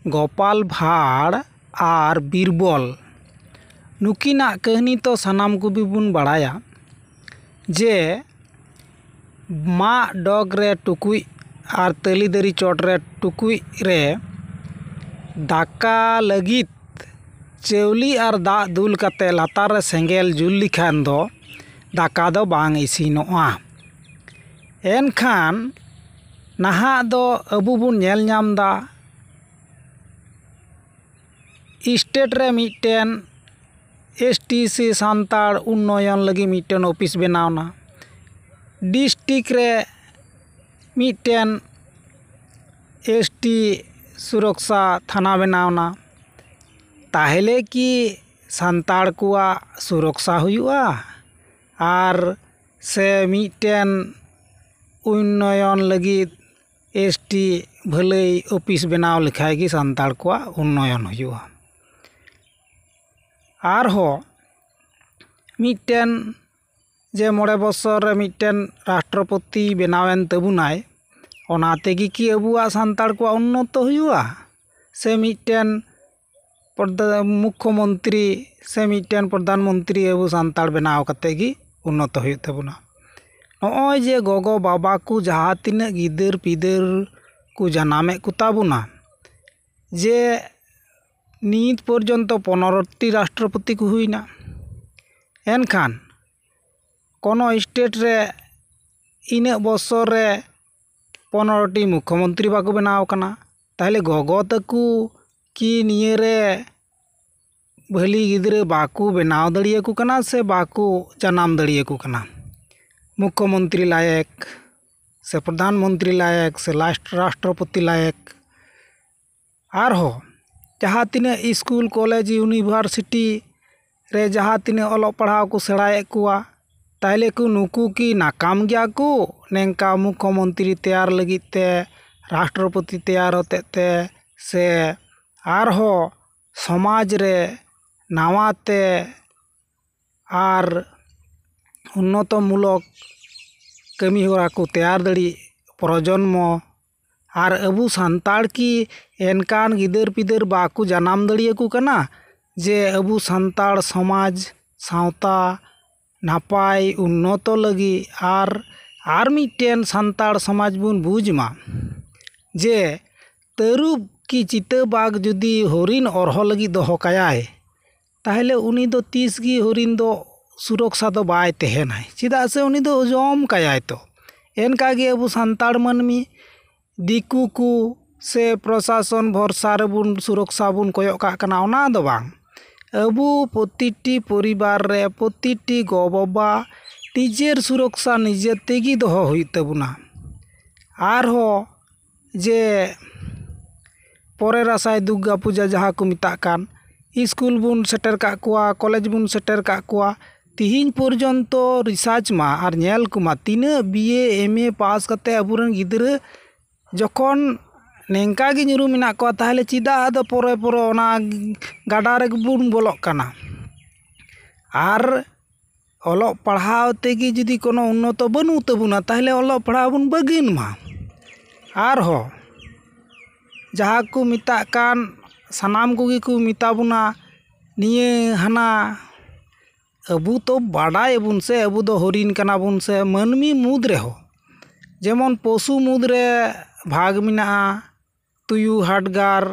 गोपाल भाड़ और बीरबल नुकिना कहनी तो सानाम कोबी बुन बाड़ाया जे माँ डग रे टुकुई और तली दारी चोट रे टुकुई रे दाका लगित चावली और दा दुल कते लातार रे सेंगेल जुल लिखान दो दाका दो बांग इसिनोआ। एनखान नाहा दो अबु बुन नेल नाम दा स्टेट रे मिटेन एसटीसी सान्ताड़ उन्नयन लगी मिटेन ऑफिस बनावना, डिस्ट्रिक्ट रे मिटेन एसटी सुरक्षा थाना बनावना। ताहले कि सान्ताड़ कुआ सुरक्षा हुआ और से मिटेन उन्नयन लगी एसटी भलाई ऑफिस बनाव लिखाय कि सान्ताड़ कुआ उन्नयन हुआ। आरहो मिटेन जे 6 बछर रे मिटेन राष्ट्रपति बनावेन तबुनाय ओना तेगी कि अबुआ सान्ताड़ कुआ उन्नत हुआ से मिटेन मुख्यमंत्री से मिटेन प्रधानमंत्री अबु सान्ताड़ बनाव कते गी उन्नत हुई तबुना। नॉय जे गोगो बाबा को जहाँ तिना गिदर पिदर को जनामे कुताबुना जे नीत पर्यंत 15टी राष्ट्रपति को हुईना। एनखान कोनो स्टेट रे इन बछर रे 15टी मुख्यमंत्री बाको बनाव कना। ताहले गोगो तकु कि निये रे भली गिदरे बाको बनाव दड़िया को कना से बाको जनाम दड़िया को कना। मुख्यमंत्री लायक से प्रधानमंत्री लायक से राष्ट्रपति लायक। आरहो जहाँ तीन स्कूल कॉलेज यूनिवर्सिटी रे जहाँ तीन ऑलोग पढ़ाव को सेड़ाए कुआ ताहले को नुकू की नाकाम गया को नेंका मुख्यमंत्री तैयार लगित ते राष्ट्रपति तैयार होते ते से आरहो समाज रे नावाते आर उन्नतमूलक कमी होरा को तैयार दड़ी प्रजन्म आर अबु सान्ताड़ की एनकान गिदर पिदर बाकू जनाम दड़िया को कना जे अबु सान्ताड़ समाज सावता नापाय उन्नत लगी आर मिटेन सान्ताड़ समाज बुन बुझमा जे तरुब की चिता बाग जुदी हरिन अरहो लगी दोहो कायाय ताहले उनी दो 30 गी हरिन दो सुरक्षा दो बाय तहेनाय चिदा से उनी दो जम कायाय तो एनका गे अबु सान्ताड़ मानमी दिकू को से प्रशासन भरसा बुन सुरक्षा बुन कोयक काना ओना दो बांग अबु प्रतिटी परिवार रे प्रतिटी गो बाबा निजेर सुरक्षा निजे तेगी दोहो हुई तबुना। आरहो जे परे रासाय दुर्गा पूजा जहाँ को मिता कान स्कूल बुन सेटर का कुआ कॉलेज बुन सेटर का कुआ तिहिन पर्यंत रिसार्च मा और नेल कुमा तीना बीए एमए पास कते अबुरन गिदरे जखन नेंका गे nyuru मेना को ताहले चिदा आदो परे परे ओना गाडा रे बुन बोलक काना आर ऑलोग पढ़ाव तेगी जुदी कोनो उन्नत बनू तबुना ताहले ऑलोग पढ़ाव बुन बगिन मा। आरहो जहाँ को मिता कान सानाम कोगी को मिता बुना निये हाना अबु तो बाडाय बुन से अबु दो हरिन काना बुन से मानमी मुद रे हो जेमन पशु मुद रे भाग मिना तुयु हाडगार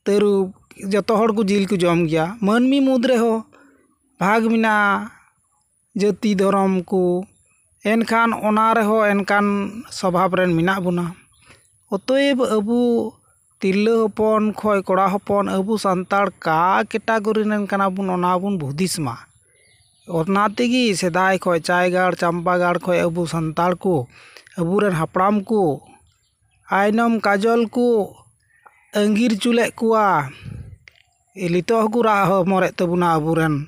तरुब जतो हड़ को जिल को जम गया मानमी मुद रे हो भाग मिना जाति धर्म को एनखान ओना रे हो एनखान स्वभाव रेन मिना बुना। अतएव अबु तिरला हपन खय कोड़ा हपन अबु सान्ताड़ का कैटागरी रेन काना बुन ओना बुन बुदिसमा ओना तेगी सेदाय खय चायगाड़ चंपागाड़ खय अबु सान्ताड़ को अबुरेन हापड़ाम को आयनम काजल को अंगीर चुले कुआ लितो को राह मरे तबुना अबुरेन।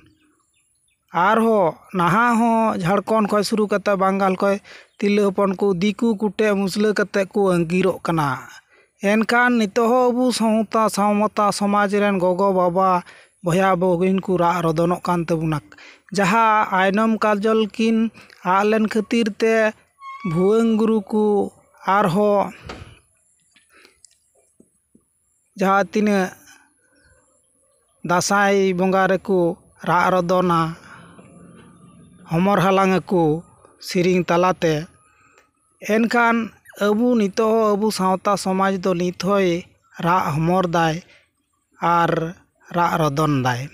आरहो नाहा हो झारखंड खय शुरू कते बंगाल खय तिरला हपन को दिकू कुटे मुसला कते को अंगीरों कना। एनखान नितो हो अबु सावता सावमता समाज रेन गोगो बाबा भया बगिन को रा रदनों कान तबुना जहाँ आयनम काजल किन आलेन खातिर ते भुवंग गुरु को आरहो ᱡᱟᱦᱟᱸ ᱛᱤᱱᱟᱹᱜ ᱫᱟᱸᱥᱟᱭ ᱵᱚᱸᱜᱟ ᱨᱮᱠᱚ ᱨᱟᱜ ᱨᱚᱫᱚᱱᱟ, ᱦᱚᱢᱚᱨ ᱦᱟᱞᱟᱝ ᱟᱠᱚ ᱥᱮᱨᱮᱧ ᱛᱟᱞᱟᱛᱮ, ᱮᱱᱠᱷᱟᱱ ᱟᱵᱚ ᱱᱤᱛᱚᱜ ᱦᱚᱸ ᱟᱵᱚ ᱥᱟᱶᱛᱟ ᱥᱚᱢᱟᱡᱽ ᱫᱚ ᱱᱤᱛ ᱦᱚᱸᱭ ᱨᱟᱜ ᱦᱚᱢᱚᱨ ᱫᱟᱭ ᱟᱨ ᱨᱟᱜ ᱨᱚᱫᱚᱱ ᱫᱟᱭ᱾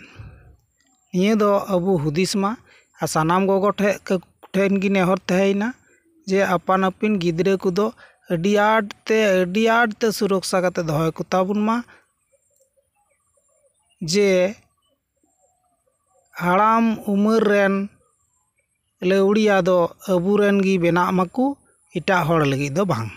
ᱱᱤᱭᱟᱹ ᱫᱚ ᱟᱵᱚ ᱦᱩᱫᱤᱥ ᱢᱟ ᱟᱨ ᱥᱟᱱᱟᱢ ᱜᱚᱜᱚ ᱴᱷᱮᱱ ᱜᱮ ᱱᱮᱦᱚᱨ ᱛᱟᱦᱮᱸᱭᱮᱱᱟ ᱡᱮ ᱟᱯᱟᱱ ᱟᱹᱯᱤᱱ ᱜᱤᱫᱽᱨᱟᱹ ᱠᱚᱫᱚ ᱟᱹᱰᱤ ᱟᱸᱴ ᱛᱮ ᱥᱩᱨᱚᱠᱷᱟ ᱠᱟᱛᱮ ᱫᱚᱦᱚᱭ ᱠᱚ ᱛᱟᱵᱚᱱ ᱢᱟ, ᱡᱮ ᱦᱟᱲᱟᱢ ᱩᱢᱮᱨ ᱨᱮᱱ ᱞᱟᱹᱣᱲᱤᱭᱟᱹ ᱫᱚ ᱟᱵᱚᱨᱮᱱ ᱜᱮ ᱵᱮᱱᱟᱜ ᱢᱟᱠᱚ, ᱮᱴᱟᱜ ᱦᱚᱲ ᱞᱟᱹᱜᱤᱫ ᱫᱚ ᱵᱟᱝ᱾